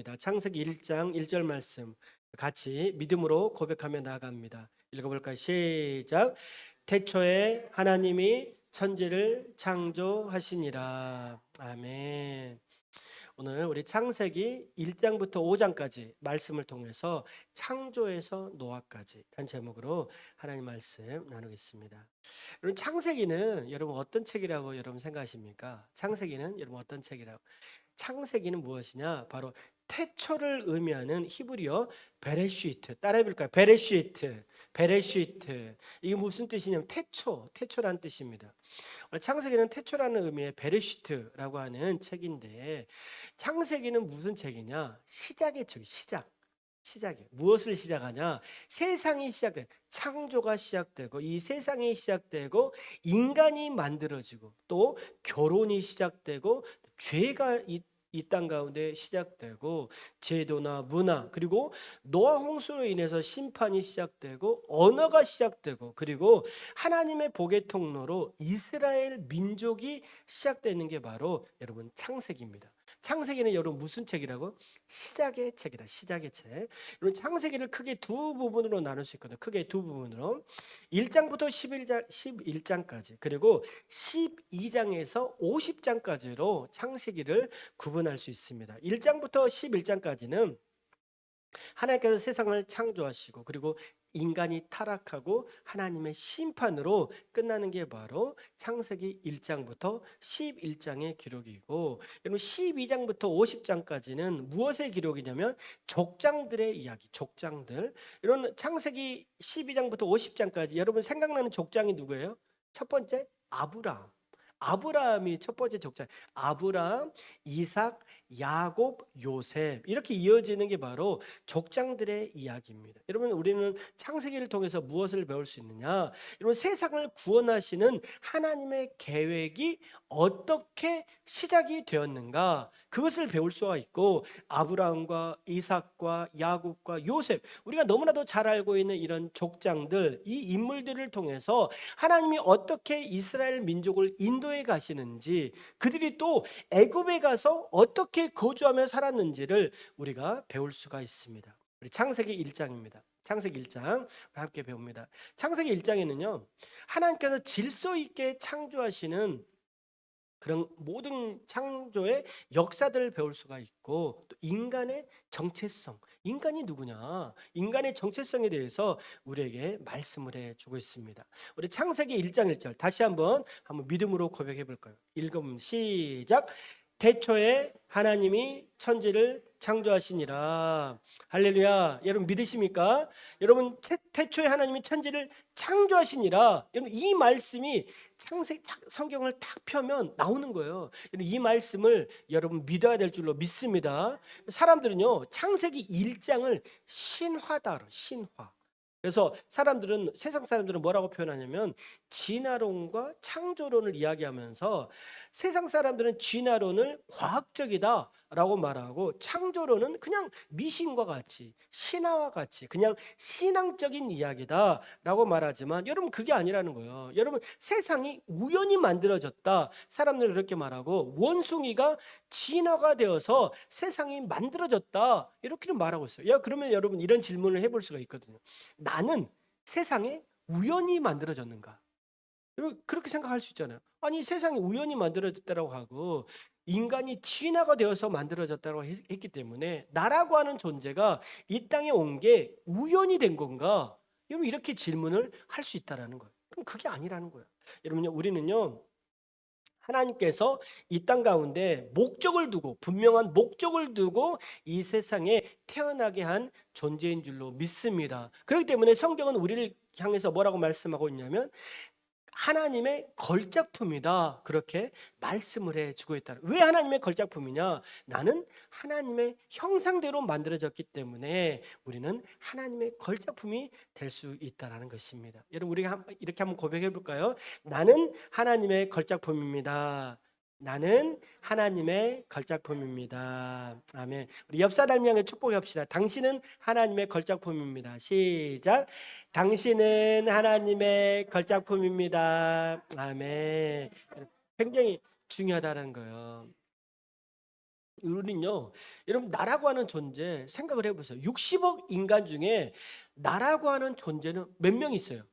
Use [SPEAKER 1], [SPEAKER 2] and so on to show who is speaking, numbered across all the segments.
[SPEAKER 1] 창세기 1장 1절 말씀 같이 믿음으로 고백하며 나아갑니다. 읽어볼까요? 시작. 태초에 하나님이 천지를 창조하시니라. 아멘. 오늘 우리 창세기 1장부터 5장까지 말씀을 통해서 창조에서 노아까지 한 제목으로 하나님 말씀 나누겠습니다. 여러분, 창세기는 여러분 어떤 책이라고 여러분 생각하십니까? 창세기는 여러분 어떤 책이라고? 창세기는 무엇이냐? 바로 태초를 의미하는 히브리어 베레시트. 따라해 볼까요? 베레시트. 이게 무슨 뜻이냐면 태초라는 뜻입니다. 창세기는 태초라는 의미의 베레시트라고 하는 책인데, 창세기는 무슨 책이냐? 시작의 책, 시작이 무엇을 시작하냐? 세상이 시작된, 창조가 시작되고, 이 세상이 시작되고, 인간이 만들어지고, 또 결혼이 시작되고, 죄가 이 땅 가운데 시작되고, 제도나 문화, 그리고 노아 홍수로 인해서 심판이 시작되고, 언어가 시작되고, 그리고 하나님의 복의 통로로 이스라엘 민족이 시작되는 게 바로 여러분 창세기입니다. 창세기는 여러분 무슨 책이라고? 시작의 책이다. 시작의 책. 여러분 창세기를 크게 두 부분으로 나눌 수 있거든요. 크게 두 부분으로. 1장부터 11장까지, 그리고 12장에서 50장까지로 창세기를 구분할 수 있습니다. 1장부터 11장까지는 하나님께서 세상을 창조하시고, 그리고 인간이 타락하고 하나님의 심판으로 끝나는 게 바로 창세기 1장부터 11장의 기록이고, 여러분 12장부터 50장까지는 무엇의 기록이냐면 족장들의 이야기, 족장들. 이런 창세기 12장부터 50장까지 여러분 생각나는 족장이 누구예요? 첫 번째 아브라함. 아브라함이 첫 번째 족장. 아브라함, 이삭, 야곱, 요셉, 이렇게 이어지는 게 바로 족장들의 이야기입니다. 여러분, 우리는 창세기를 통해서 무엇을 배울 수 있느냐? 여러분, 세상을 구원하시는 하나님의 계획이 어떻게 시작이 되었는가, 그것을 배울 수가 있고, 아브라함과 이삭과 야곱과 요셉, 우리가 너무나도 잘 알고 있는 이런 족장들, 이 인물들을 통해서 하나님이 어떻게 이스라엘 민족을 인도해 가시는지, 그들이 또 애굽에 가서 어떻게 거주하며 살았는지를 우리가 배울 수가 있습니다. 우리 창세기 1장입니다. 창세기 1장 함께 배웁니다. 창세기 1장에는요, 하나님께서 질서 있게 창조하시는 그런 모든 창조의 역사들을 배울 수가 있고, 또 인간의 정체성, 인간이 누구냐, 인간의 정체성에 대해서 우리에게 말씀을 해주고 있습니다. 우리 창세기 1장 1절 다시 한번 믿음으로 고백해 볼까요? 읽음 시작. 태초에 하나님이 천지를 창조하시니라. 할렐루야. 여러분 믿으십니까? 여러분 태초에 하나님이 천지를 창조하시니라. 여러분 이 말씀이 창세기 성경을 딱 펴면 나오는 거예요. 이 말씀을 여러분 믿어야 될 줄로 믿습니다. 사람들은요, 창세기 1장을 신화다, 신화. 그래서 세상 사람들은 뭐라고 표현하냐면 진화론과 창조론을 이야기하면서, 세상 사람들은 진화론을 과학적이다라고 말하고, 창조론은 그냥 미신과 같이, 신화와 같이 그냥 신앙적인 이야기다라고 말하지만, 여러분 그게 아니라는 거예요. 여러분 세상이 우연히 만들어졌다, 사람들은 그렇게 말하고, 원숭이가 진화가 되어서 세상이 만들어졌다, 이렇게는 말하고 있어요. 그러면 여러분 이런 질문을 해볼 수가 있거든요. 나는 세상에 우연히 만들어졌는가? 그렇게 생각할 수 있잖아요. 아니 세상이 우연히 만들어졌다고 하고, 인간이 진화가 되어서 만들어졌다고 했기 때문에, 나라고 하는 존재가 이 땅에 온 게 우연이 된 건가? 여러분 이렇게 질문을 할 수 있다라는 거예요. 그럼 그게 아니라는 거예요. 여러분요, 우리는요, 하나님께서 이 땅 가운데 목적을 두고, 분명한 목적을 두고 이 세상에 태어나게 한 존재인 줄로 믿습니다. 그렇기 때문에 성경은 우리를 향해서 뭐라고 말씀하고 있냐면 하나님의 걸작품이다, 그렇게 말씀을 해주고 있다. 왜 하나님의 걸작품이냐? 나는 하나님의 형상대로 만들어졌기 때문에 우리는 하나님의 걸작품이 될 수 있다는 것입니다. 여러분 우리가 이렇게 한번 고백해 볼까요? 나는 하나님의 걸작품입니다. 나는 하나님의 걸작품입니다. 아멘. 우리 옆 사람 향해 축복합시다. 당신은 하나님의 걸작품입니다. 시작. 당신은 하나님의 걸작품입니다. 아멘. 굉장히 중요하다는 거예요. 우리는요, 여러분 나라고 하는 존재 생각을 해보세요. 60억 인간 중에 나라고 하는 존재는 몇 명 있어요?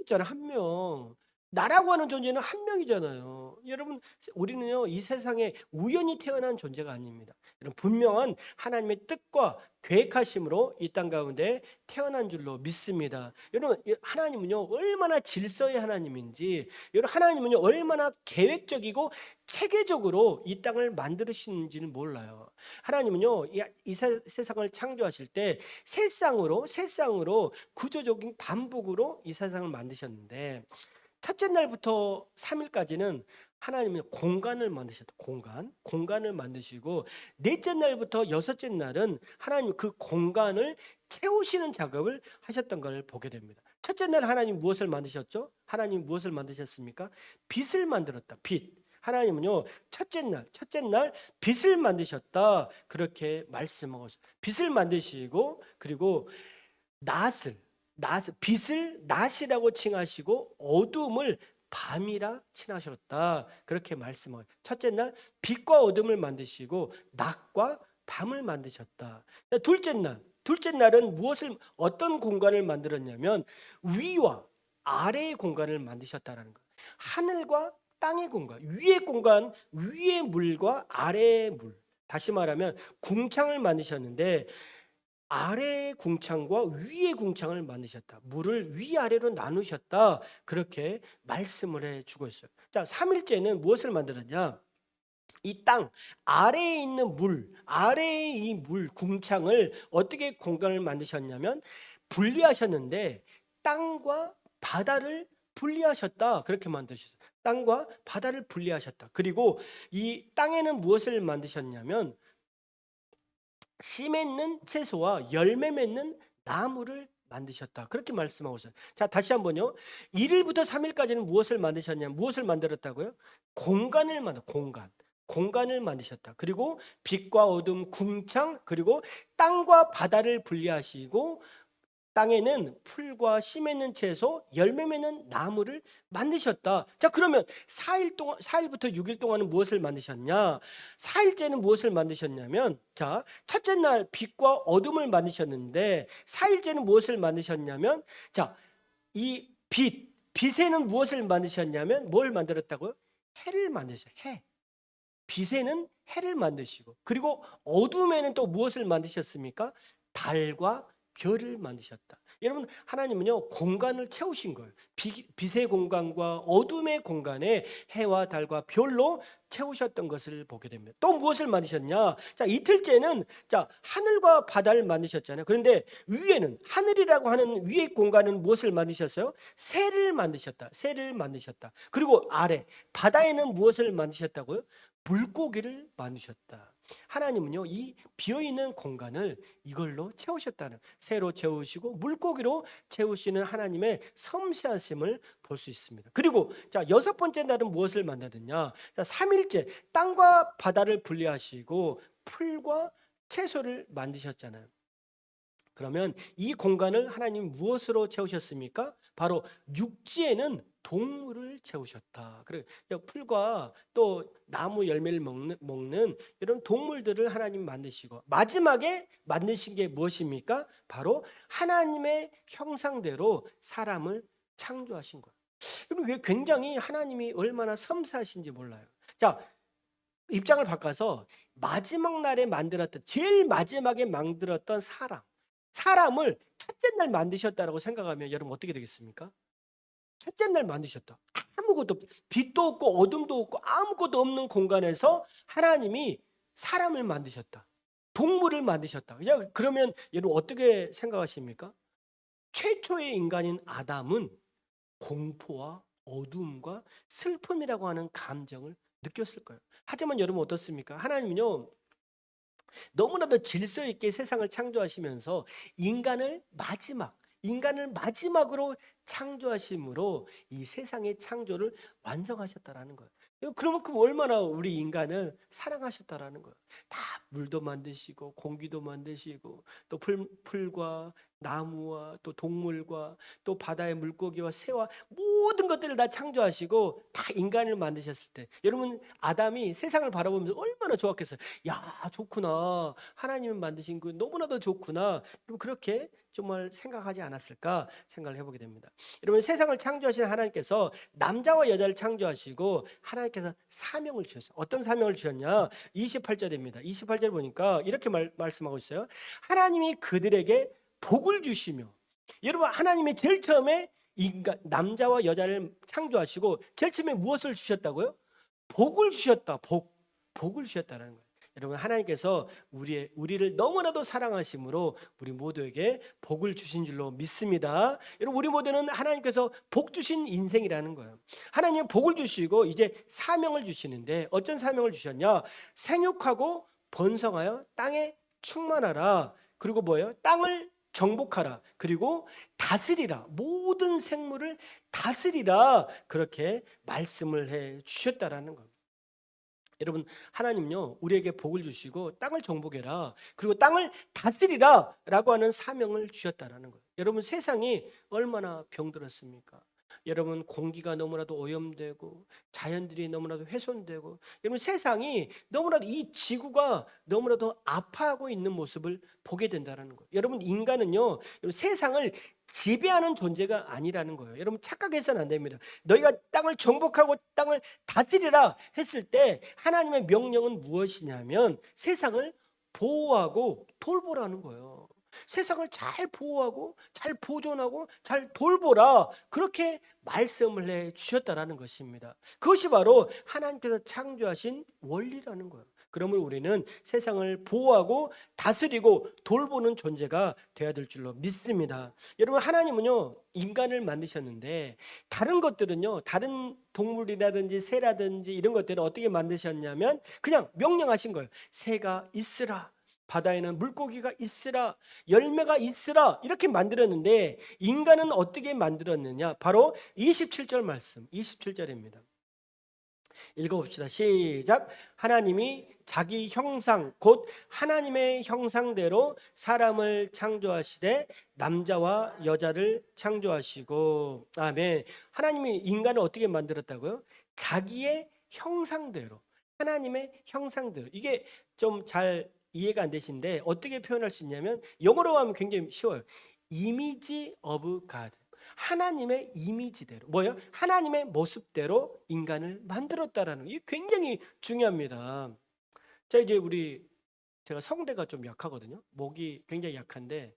[SPEAKER 1] 있잖아, 한 명. 나라고 하는 존재는 한 명이잖아요. 여러분, 우리는요, 이 세상에 우연히 태어난 존재가 아닙니다. 여러분, 분명한 하나님의 뜻과 계획하심으로 이 땅 가운데 태어난 줄로 믿습니다. 여러분, 하나님은요, 얼마나 질서의 하나님인지, 여러분, 하나님은요, 얼마나 계획적이고 체계적으로 이 땅을 만드시는지는 몰라요. 하나님은요, 이 세상을 창조하실 때 세상으로 구조적인 반복으로 이 세상을 만드셨는데, 첫째 날부터 3일까지는 하나님은 공간을 만드셨다. 공간을 만드시고, 넷째 날부터 여섯째 날은 하나님 그 공간을 채우시는 작업을 하셨던 걸 보게 됩니다. 첫째 날 하나님 무엇을 만드셨죠? 하나님 무엇을 만드셨습니까? 빛을 만들었다. 빛. 하나님은요, 첫째 날 빛을 만드셨다. 그렇게 말씀하셨어요. 빛을 만드시고, 그리고 낫을 빛을 낮이라고 칭하시고 어둠을 밤이라 칭하셨다. 그렇게 말씀을. 첫째 날 빛과 어둠을 만드시고 낮과 밤을 만드셨다. 둘째 날은 어떤 공간을 만들었냐면 위와 아래의 공간을 만드셨다라는 거. 하늘과 땅의 공간, 위의 공간, 위의 물과 아래의 물. 다시 말하면 궁창을 만드셨는데 아래의 궁창과 위의 궁창을 만드셨다. 물을 위아래로 나누셨다. 그렇게 말씀을 해주고 있어요. 자, 3일째는 무엇을 만들었냐? 이 땅 아래에 있는 아래의 이 물 궁창을 어떻게 공간을 만드셨냐면 분리하셨는데 땅과 바다를 분리하셨다. 그렇게 만드셨어요. 땅과 바다를 분리하셨다. 그리고 이 땅에는 무엇을 만드셨냐면 씨 맺는 채소와 열매 맺는 나무를 만드셨다. 그렇게 말씀하고 있어요. 자, 다시 한번요. 1일부터 3일까지는 무엇을 만드셨냐면 무엇을 만들었다고요? 공간을 만드셨다. 그리고 빛과 어둠, 궁창, 그리고 땅과 바다를 분리하시고 땅에는 풀과 씨 맺는 채소, 열매 맺는 나무를 만드셨다. 자, 그러면 4일부터 6일 동안은 무엇을 만드셨냐? 4일째는 무엇을 만드셨냐면, 자, 첫째 날 빛과 어둠을 만드셨는데, 4일째는 무엇을 만드셨냐면, 자, 빛에는 무엇을 만드셨냐면, 뭘 만들었다고요? 해를 만드셨어요. 해. 빛에는 해를 만드시고, 그리고 어둠에는 또 무엇을 만드셨습니까? 달과 별을 만드셨다. 여러분, 하나님은요, 공간을 채우신 거예요. 빛의 공간과 어둠의 공간에 해와 달과 별로 채우셨던 것을 보게 됩니다. 또 무엇을 만드셨냐? 자, 이틀째는 하늘과 바다를 만드셨잖아요. 그런데 위에는 하늘이라고 하는 위의 공간은 무엇을 만드셨어요? 새를 만드셨다. 그리고 아래 바다에는 무엇을 만드셨다고요? 물고기를 만드셨다. 하나님은요, 이 비어있는 공간을 이걸로 채우셨다는, 새로 채우시고 물고기로 채우시는 하나님의 섬세하심을 볼 수 있습니다. 그리고 여섯 번째 날은 무엇을 만드느냐? 3일째 땅과 바다를 분리하시고 풀과 채소를 만드셨잖아요. 그러면 이 공간을 하나님 무엇으로 채우셨습니까? 바로 육지에는 동물을 채우셨다. 그래, 풀과 또 나무 열매를 먹는 이런 동물들을 하나님 만드시고 마지막에 만드신 게 무엇입니까? 바로 하나님의 형상대로 사람을 창조하신 거예요. 이게 굉장히 하나님이 얼마나 섬세하신지 몰라요. 자, 입장을 바꿔서 마지막 날에 제일 마지막에 만들었던 사람을 첫째 날 만드셨다라고 생각하면 여러분 어떻게 되겠습니까? 첫째 날 만드셨다. 아무것도 빛도 없고 어둠도 없고 아무것도 없는 공간에서 하나님이 사람을 만드셨다. 동물을 만드셨다. 그러면 여러분 어떻게 생각하십니까? 최초의 인간인 아담은 공포와 어둠과 슬픔이라고 하는 감정을 느꼈을 거예요. 하지만 여러분 어떻습니까? 하나님은요, 너무나도 질서 있게 세상을 창조하시면서 인간을 마지막으로 창조하심으로 이 세상의 창조를 완성하셨다라는 거예요. 그러면 얼마나 우리 인간을 사랑하셨다라는 거예요. 다 물도 만드시고 공기도 만드시고 또 풀과 나무와 또 동물과 또 바다의 물고기와 새와 모든 것들을 다 창조하시고 다 인간을 만드셨을 때 여러분 아담이 세상을 바라보면서 얼마나 좋았겠어요. 야 좋구나, 하나님을 만드신 그 너무나도 좋구나. 여러분 그렇게 정말 생각하지 않았을까 생각을 해보게 됩니다. 여러분 세상을 창조하신 하나님께서 남자와 여자를 창조하시고 하나님께서 사명을 주셨어요. 어떤 사명을 주셨냐? 28절입니다. 28절 보니까 이렇게 말씀하고 있어요. 하나님이 그들에게 복을 주시며, 여러분 하나님이 제일 처음에 인간 남자와 여자를 창조하시고 제일 처음에 무엇을 주셨다고요? 복을 주셨다. 복을 주셨다는 거예요. 여러분 하나님께서 우리를 너무나도 사랑하심으로 우리 모두에게 복을 주신 줄로 믿습니다. 여러분 우리 모두는 하나님께서 복 주신 인생이라는 거예요. 하나님은 복을 주시고 이제 사명을 주시는데 어떤 사명을 주셨냐? 생육하고 번성하여 땅에 충만하라. 그리고 뭐예요? 땅을 정복하라. 그리고 다스리라. 모든 생물을 다스리라. 그렇게 말씀을 해 주셨다라는 겁니다. 여러분 하나님요 우리에게 복을 주시고 땅을 정복해라, 그리고 땅을 다스리라 라고 하는 사명을 주셨다라는 거예요. 여러분 세상이 얼마나 병들었습니까? 여러분 공기가 너무나도 오염되고 자연들이 너무나도 훼손되고, 여러분 세상이 너무나도 이 지구가 너무나도 아파하고 있는 모습을 보게 된다는 거예요. 여러분 인간은요 여러분 세상을 지배하는 존재가 아니라는 거예요. 여러분 착각해서는 안 됩니다. 너희가 땅을 정복하고 땅을 다스리라 했을 때 하나님의 명령은 무엇이냐면 세상을 보호하고 돌보라는 거예요. 세상을 잘 보호하고 잘 보존하고 잘 돌보라, 그렇게 말씀을 해 주셨다라는 것입니다. 그것이 바로 하나님께서 창조하신 원리라는 거예요. 그러면 우리는 세상을 보호하고 다스리고 돌보는 존재가 되어야 될 줄로 믿습니다. 여러분 하나님은요 인간을 만드셨는데 다른 것들은요, 다른 동물이라든지 새라든지 이런 것들은 어떻게 만드셨냐면 그냥 명령하신 거예요. 새가 있으라, 바다에는 물고기가 있으라, 열매가 있으라, 이렇게 만들었는데 인간은 어떻게 만들었느냐? 바로 27절 말씀, 27절입니다. 읽어봅시다. 시작. 하나님이 자기 형상 곧 하나님의 형상대로 사람을 창조하시되 남자와 여자를 창조하시고. 아멘. 하나님이 인간을 어떻게 만들었다고요? 자기의 형상대로, 하나님의 형상대로. 이게 좀 잘 이해가 안 되시는데 어떻게 표현할 수 있냐면 영어로 하면 굉장히 쉬워요. Image of God. 하나님의 이미지대로, 뭐예요? 하나님의 모습대로 인간을 만들었다라는 게 굉장히 중요합니다. 자 이제 제가 성대가 좀 약하거든요. 목이 굉장히 약한데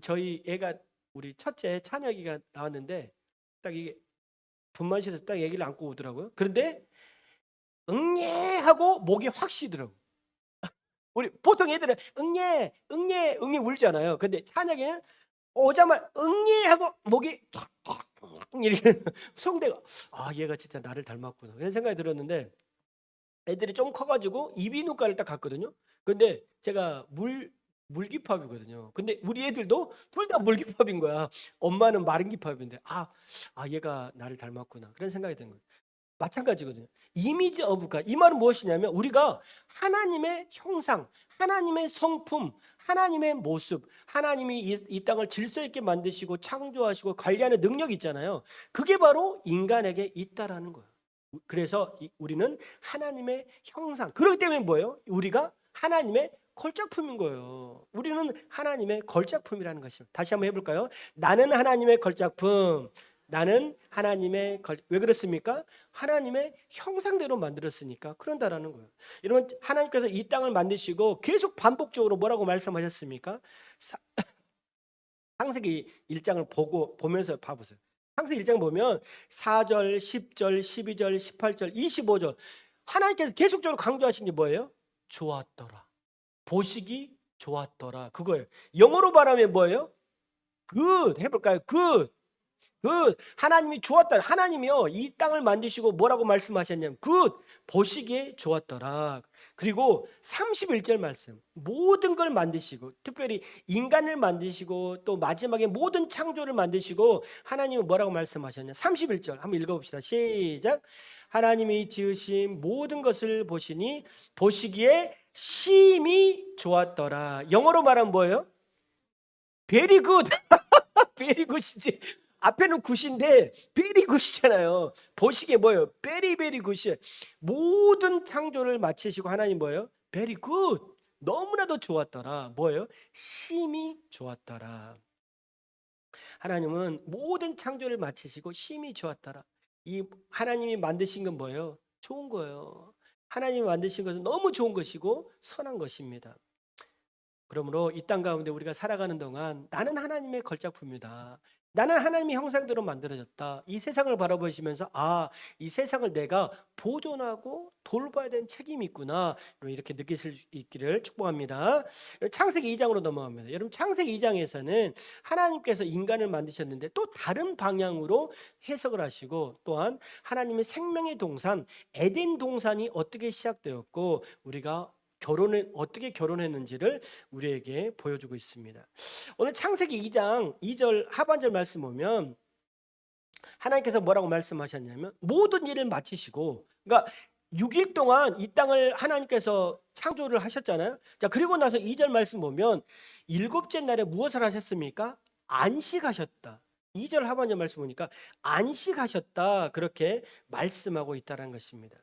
[SPEAKER 1] 저희 애가 우리 첫째 찬혁이가 나왔는데 딱 이게 분만실에서 딱 애기를 안고 오더라고요. 그런데 응예 하고 목이 확 쉬더라고. 우리 보통 애들은 응예 울잖아요. 근데 찬혁이는 오자마자 응예 하고 목이 이렇게 성대가, 아 얘가 진짜 나를 닮았구나 이런 생각이 들었는데, 애들이 좀 커가지고 이비인후과를 딱 갔거든요. 근데 제가 물기팝이거든요. 근데 우리 애들도 둘 다 물기팝인 거야. 엄마는 마른기팝인데 얘가 나를 닮았구나 그런 생각이 든 거예요. 마찬가지거든요. 이미지 오브 갓, 이 말은 무엇이냐면 우리가 하나님의 형상, 하나님의 성품, 하나님의 모습, 하나님이 이 땅을 질서 있게 만드시고 창조하시고 관리하는 능력이 있잖아요. 그게 바로 인간에게 있다라는 거예요. 그래서 우리는 하나님의 형상, 그렇기 때문에 뭐예요? 우리가 하나님의 걸작품인 거예요. 우리는 하나님의 걸작품이라는 것입니다. 다시 한번 해볼까요? 나는 하나님의 걸작품. 나는 하나님의 왜 그렇습니까? 하나님의 형상대로 만들었으니까 그런다라는 거예요. 여러분 하나님께서 이 땅을 만드시고 계속 반복적으로 뭐라고 말씀하셨습니까? 창세기 1장을 보면서 봐보세요. 창세기 1장 보면 4절, 10절, 12절, 18절, 25절 하나님께서 계속적으로 강조하신 게 뭐예요? 좋았더라. 보시기 좋았더라. 그거예요. 영어로 말하면 뭐예요? good 해볼까요? good. 하나님이 좋았다. 하나님이요 이 땅을 만드시고 뭐라고 말씀하셨냐면 good, 보시기에 좋았더라. 그리고 31절 말씀, 모든 걸 만드시고 특별히 인간을 만드시고 또 마지막에 모든 창조를 만드시고 하나님은 뭐라고 말씀하셨냐? 31절 한번 읽어봅시다. 시작. 하나님이 지으신 모든 것을 보시니 보시기에 심히 좋았더라. 영어로 말하면 뭐예요? very good. very good이지. 앞에는 굿인데 very good이잖아요. 보시기에 뭐예요? very very good. 모든 창조를 마치시고 하나님 뭐예요? very good. 너무나도 좋았더라. 뭐예요? 심히 좋았더라. 하나님은 모든 창조를 마치시고 심히 좋았더라. 이 하나님이 만드신 건 뭐예요? 좋은 거예요. 하나님이 만드신 것은 너무 좋은 것이고 선한 것입니다. 그러므로 이 땅 가운데 우리가 살아가는 동안 나는 하나님의 걸작품이다. 나는 하나님의 형상대로 만들어졌다. 이 세상을 바라보시면서 이 세상을 내가 보존하고 돌봐야 되는 책임이 있구나. 이렇게 느끼실 수 있기를 축복합니다. 창세기 2장으로 넘어갑니다. 여러분 창세기 2장에서는 하나님께서 인간을 만드셨는데 또 다른 방향으로 해석을 하시고 또한 하나님의 생명의 동산 에덴 동산이 어떻게 시작되었고 우리가 어떻게 결혼했는지를 우리에게 보여주고 있습니다. 오늘 창세기 2장 2절 하반절 말씀 보면 하나님께서 뭐라고 말씀하셨냐면 모든 일을 마치시고, 그러니까 6일 동안 이 땅을 하나님께서 창조를 하셨잖아요. 자, 그리고 나서 2절 말씀 보면 일곱째 날에 무엇을 하셨습니까? 안식하셨다. 2절 하반절 말씀 보니까 안식하셨다, 그렇게 말씀하고 있다는 것입니다.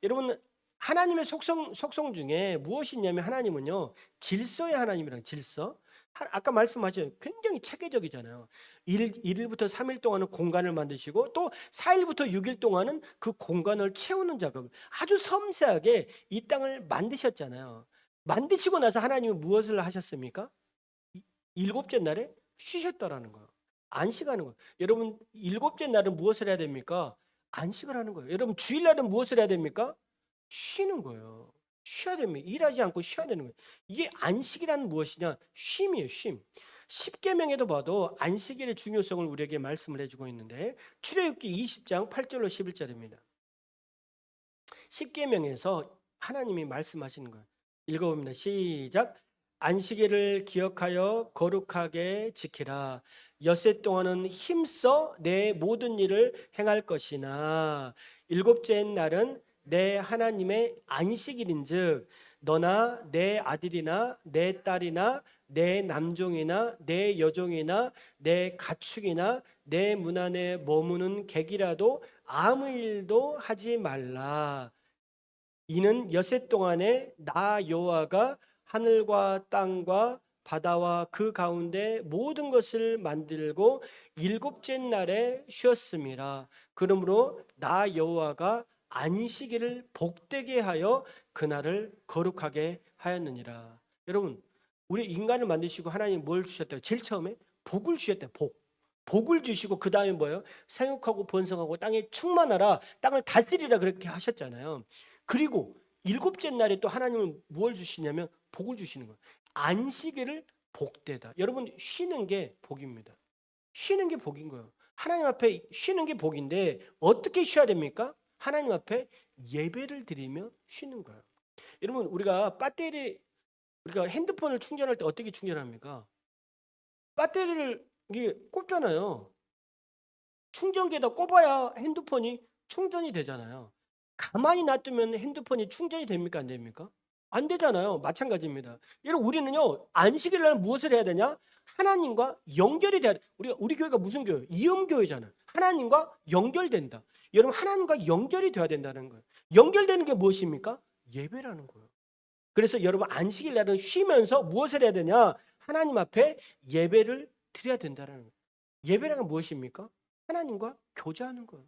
[SPEAKER 1] 여러분, 하나님의 속성 중에 무엇이 있냐면 하나님은요 질서의 하나님이랑 질서. 아까 말씀하신 굉장히 체계적이잖아요. 1일부터 3일 동안은 공간을 만드시고 또 4일부터 6일 동안은 그 공간을 채우는 작업을 아주 섬세하게 이 땅을 만드셨잖아요. 만드시고 나서 하나님은 무엇을 하셨습니까? 일곱째 날에 쉬셨다라는 거예요. 안식하는 거예요. 여러분 일곱째 날은 무엇을 해야 됩니까? 안식을 하는 거예요. 여러분 주일날은 무엇을 해야 됩니까? 쉬는 거예요. 쉬어야 됩니다. 일하지 않고 쉬어야 되는 거예요. 이게 안식이란 무엇이냐? 쉼이에요, 쉼. 십계명에도 봐도 안식일의 중요성을 우리에게 말씀을 해주고 있는데 출애굽기 20장 8절로 11절입니다. 십계명에서 하나님이 말씀하시는 거예요. 읽어봅니다. 시작. 안식일을 기억하여 거룩하게 지키라. 엿새 동안은 힘써 내 모든 일을 행할 것이나 일곱째 날은 내 하나님의 안식일인즉 너나 내 아들이나 내 딸이나 내 남종이나 내 여종이나 내 가축이나 내 문 안에 머무는 객이라도 아무 일도 하지 말라. 이는 엿새 동안에 나 여호와가 하늘과 땅과 바다와 그 가운데 모든 것을 만들고 일곱째 날에 쉬었음이라. 그러므로 나 여호와가 안식일을 복되게 하여 그날을 거룩하게 하였느니라. 여러분, 우리 인간을 만드시고 하나님 뭘 주셨다고? 제일 처음에 복을 주셨대요. 복을 주시고 그 다음에 뭐예요? 생육하고 번성하고 땅에 충만하라, 땅을 다스리라, 그렇게 하셨잖아요. 그리고 일곱째 날에 또 하나님은 뭘 주시냐면 복을 주시는 거예요. 안식일을 복되다. 여러분 쉬는 게 복입니다. 쉬는 게 복인 거예요. 하나님 앞에 쉬는 게 복인데 어떻게 쉬어야 됩니까? 하나님 앞에 예배를 드리며 쉬는 거예요. 여러분 우리가 핸드폰을 충전할 때 어떻게 충전합니까? 배터리를 이게 꼽잖아요. 충전기에다 꼽아야 핸드폰이 충전이 되잖아요. 가만히 놔두면 핸드폰이 충전이 됩니까? 안 됩니까? 안 되잖아요. 마찬가지입니다. 여러분 우리는요 안식일 날 무엇을 해야 되냐? 하나님과 연결이 돼야 돼. 우리 교회가 무슨 교회? 이음교회잖아요. 하나님과 연결된다. 여러분 하나님과 연결이 돼야 된다는 거예요. 연결되는 게 무엇입니까? 예배라는 거예요. 그래서 여러분 안식일 날은 쉬면서 무엇을 해야 되냐? 하나님 앞에 예배를 드려야 된다는 거예요. 예배란 무엇입니까? 하나님과 교제하는 거예요.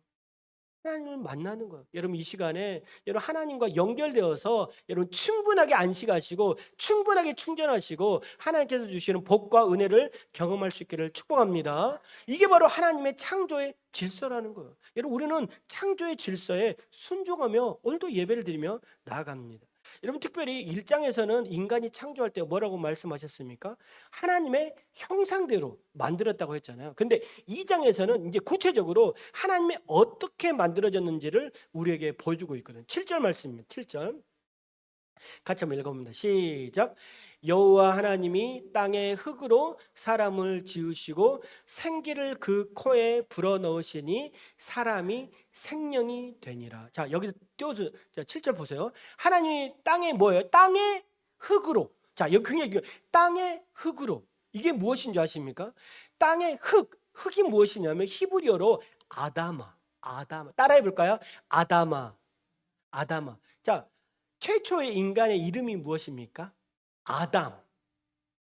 [SPEAKER 1] 하나님을 만나는 거예요. 여러분 이 시간에 여러분 하나님과 연결되어서 여러분 충분하게 안식하시고 충분하게 충전하시고 하나님께서 주시는 복과 은혜를 경험할 수 있기를 축복합니다. 이게 바로 하나님의 창조의 질서라는 거예요. 여러분 우리는 창조의 질서에 순종하며 오늘도 예배를 드리며 나아갑니다. 여러분 특별히 1장에서는 인간이 창조할 때 뭐라고 말씀하셨습니까? 하나님의 형상대로 만들었다고 했잖아요. 근데 2장에서는 이제 구체적으로 하나님이 어떻게 만들어졌는지를 우리에게 보여주고 있거든요. 7절 말씀입니다. 7절. 같이 한번 읽어봅니다. 시작. 여호와 하나님이 땅의 흙으로 사람을 지으시고 생기를 그 코에 불어넣으시니 사람이 생명이 되니라. 자, 여기서 띄워줘. 자, 7절 보세요. 하나님이 땅에 뭐예요? 땅의 흙으로. 자, 여기 굉장히 땅의 흙으로. 이게 무엇인지 아십니까? 땅의 흙이 무엇이냐면 히브리어로 아다마. 아다마. 따라해 볼까요? 아다마. 아다마. 자, 최초의 인간의 이름이 무엇입니까? 아담.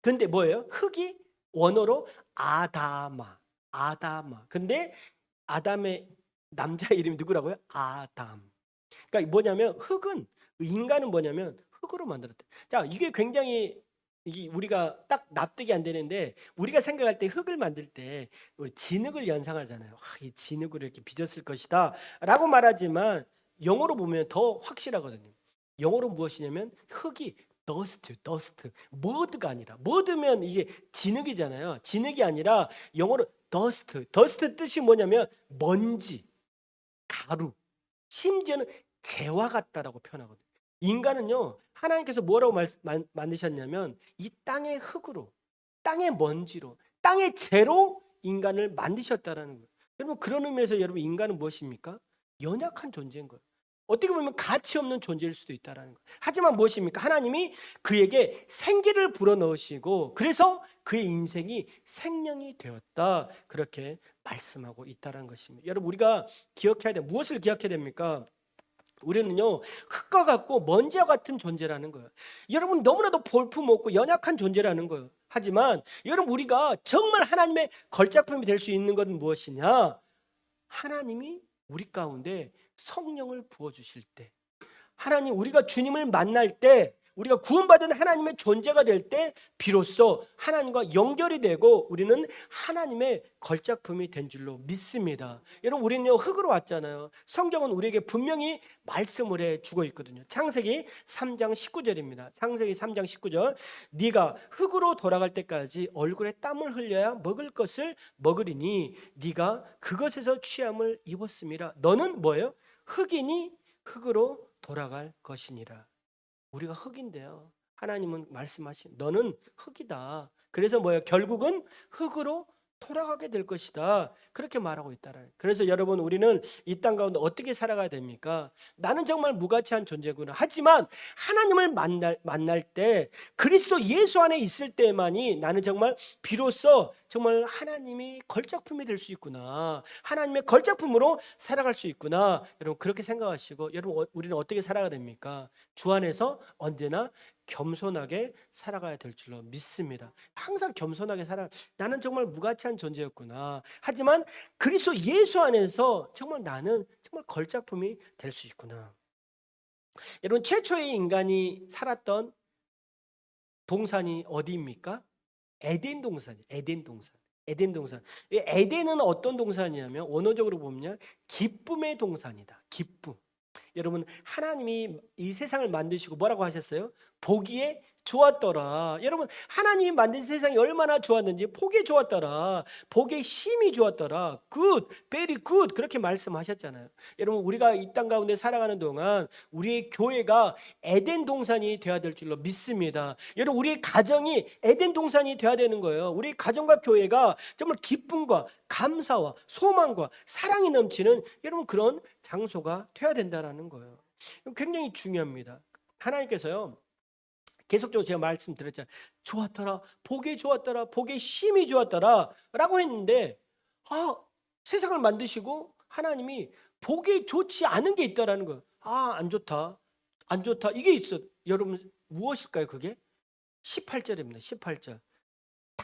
[SPEAKER 1] 근데 뭐예요? 흙이 원어로 아다마. 아다마. 근데 아담의 남자 이름이 누구라고요? 아담. 그러니까 뭐냐면 흙은, 인간은 뭐냐면 흙으로 만들었대. 자, 이게 굉장히 이게 우리가 딱 납득이 안 되는데, 우리가 생각할 때 흙을 만들 때 우리 진흙을 연상하잖아요. 이 진흙으로 이렇게 빚었을 것이다 라고 말하지만 영어로 보면 더 확실하거든요. 영어로 무엇이냐면 흙이 더스트, 머드가 아니라, 머드면 이게 진흙이잖아요. 진흙이 아니라 영어로 더스트 뜻이 뭐냐면 먼지, 가루, 심지어는 재와 같다라고 표현하거든요. 인간은요, 하나님께서 뭐라고 만드셨냐면 이 땅의 흙으로, 땅의 먼지로, 땅의 재로 인간을 만드셨다라는 거예요. 여러분, 그런 의미에서 여러분, 인간은 무엇입니까? 연약한 존재인 거예요. 어떻게 보면 가치 없는 존재일 수도 있다라는 거예요. 하지만 무엇입니까? 하나님이 그에게 생기를 불어넣으시고 그래서 그의 인생이 생명이 되었다, 그렇게 말씀하고 있다는 것입니다. 여러분, 우리가 기억해야 돼. 무엇을 기억해야 됩니까? 우리는요, 흙과 같고 먼지와 같은 존재라는 거예요. 여러분, 너무나도 볼품없고 연약한 존재라는 거예요. 하지만 여러분, 우리가 정말 하나님의 걸작품이 될 수 있는 것은 무엇이냐? 하나님이 우리 가운데 성령을 부어주실 때, 하나님, 우리가 주님을 만날 때, 우리가 구원받은 하나님의 존재가 될 때 비로소 하나님과 연결이 되고 우리는 하나님의 걸작품이 된 줄로 믿습니다. 여러분, 우리는요, 흙으로 왔잖아요. 성경은 우리에게 분명히 말씀을 해주고 있거든요. 창세기 3장 19절입니다. 창세기 3장 19절. 네가 흙으로 돌아갈 때까지 얼굴에 땀을 흘려야 먹을 것을 먹으리니 네가 그것에서 취함을 입었음이라. 너는 뭐예요? 흙이니 흙으로 돌아갈 것이니라. 우리가 흙인데요, 하나님은 말씀하신 너는 흙이다. 그래서 뭐예요? 결국은 흙으로 돌아가게 될 것이다, 그렇게 말하고 있다라. 그래서 여러분, 우리는 이 땅 가운데 어떻게 살아가야 됩니까? 나는 정말 무가치한 존재구나. 하지만 하나님을 만날 때, 그리스도 예수 안에 있을 때만이 나는 정말 비로소 정말 하나님이 걸작품이 될 수 있구나, 하나님의 걸작품으로 살아갈 수 있구나. 여러분, 그렇게 생각하시고, 여러분, 우리는 어떻게 살아가야 됩니까? 주 안에서 언제나 겸손하게 살아가야 될 줄로 믿습니다. 항상 겸손하게 나는 정말 무가치한 존재였구나. 하지만 그리스도 예수 안에서 정말 나는 정말 걸작품이 될 수 있구나. 여러분, 최초의 인간이 살았던 동산이 어디입니까? 에덴 동산이에요. 에덴 동산. 에덴 동산. 이 에덴은 어떤 동산이냐면 원어적으로 보면 기쁨의 동산이다. 기쁨. 여러분, 하나님이 이 세상을 만드시고 뭐라고 하셨어요? 보기에 좋았더라. 여러분, 하나님이 만든 세상이 얼마나 좋았는지 보기에 좋았더라. 보기에 심히 좋았더라. good, very good, 그렇게 말씀하셨잖아요. 여러분, 우리가 이 땅 가운데 살아가는 동안 우리의 교회가 에덴 동산이 되어야 될 줄로 믿습니다. 여러분, 우리의 가정이 에덴 동산이 되어야 되는 거예요. 우리 가정과 교회가 정말 기쁨과 감사와 소망과 사랑이 넘치는 여러분 그런 장소가 되어야 된다는 거예요. 굉장히 중요합니다. 하나님께서요, 계속적으로 제가 말씀드렸잖아요. 좋았더라, 보기 좋았더라, 보기 심히 좋았더라 라고 했는데, 세상을 만드시고 하나님이 보기 좋지 않은 게 있다라는 거예요. 안 좋다, 안 좋다, 이게 있어. 여러분, 무엇일까요? 그게 18절입니다. 18절.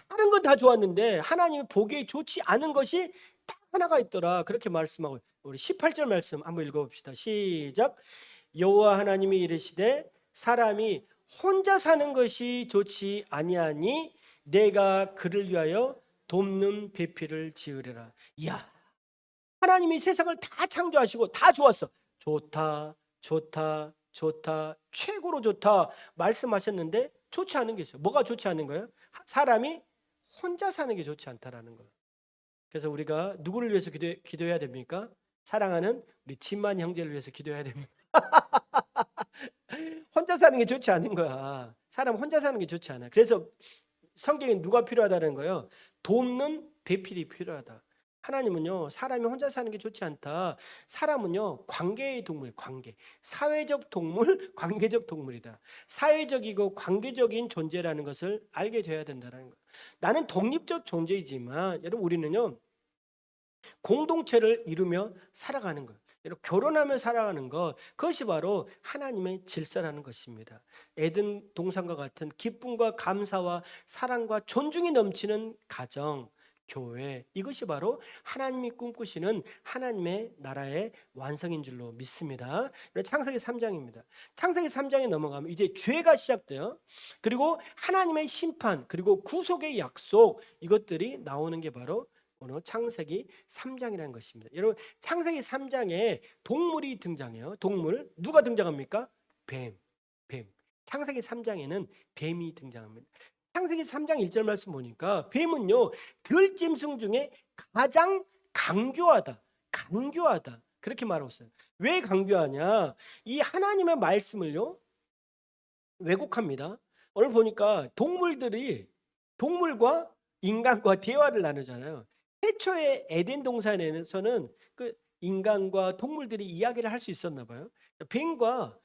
[SPEAKER 1] 다른 건 다 좋았는데 하나님이 보기에 좋지 않은 것이 딱 하나가 있더라, 그렇게 말씀하고, 우리 18절 말씀 한번 읽어봅시다. 시작. 여호와 하나님이 이르시되 사람이 혼자 사는 것이 좋지 아니하니 내가 그를 위하여 돕는 배필을 지으리라. 이야, 하나님이 세상을 다 창조하시고 다 좋았어. 좋다, 좋다, 좋다, 최고로 좋다 말씀하셨는데 좋지 않은 게 있어요. 뭐가 좋지 않은 거예요? 사람이 혼자 사는 게 좋지 않다라는 거예요. 그래서 우리가 누구를 위해서 기도해야 됩니까? 사랑하는 우리 진만 형제를 위해서 기도해야 됩니다. 혼자 사는 게 좋지 않은 거야. 사람 혼자 사는 게 좋지 않아. 그래서 성경에 누가 필요하다는 거예요? 돕는 배필이 필요하다. 하나님은요, 사람이 혼자 사는 게 좋지 않다. 사람은요, 관계의 동물, 관계. 사회적 동물, 관계적 동물이다. 사회적이고 관계적인 존재라는 것을 알게 되어야 된다는 거예요. 나는 독립적 존재이지만, 여러분, 우리는요, 공동체를 이루며 살아가는 것, 여러분, 결혼하며 살아가는 것, 그것이 바로 하나님의 질서라는 것입니다. 에덴 동산과 같은 기쁨과 감사와 사랑과 존중이 넘치는 가정, 교회, 이것이 바로 하나님이 꿈꾸시는 하나님의 나라의 완성인 줄로 믿습니다. 창세기 3장입니다. 창세기 3장에 넘어가면 이제 죄가 시작돼요. 그리고 하나님의 심판, 그리고 구속의 약속, 이것들이 나오는 게 바로 오늘 창세기 3장이라는 것입니다. 여러분, 창세기 3장에 동물이 등장해요. 동물, 누가 등장합니까? 뱀. 창세기 3장에는 뱀이 등장합니다. 창세기 3장 1절 말씀 보니까 뱀은요, 들짐승 중에 가장 강교하다. 그렇게 말하고 있어요. 왜 강교하냐? 이 하나님의 말씀을요, 왜곡합니다. 오늘 보니까 동물과 인간과 대화를 나누잖아요. 태초에 에덴 동산에서는 그 인간과 동물들이 이야기를 할 수 있었나 봐요. 뱀과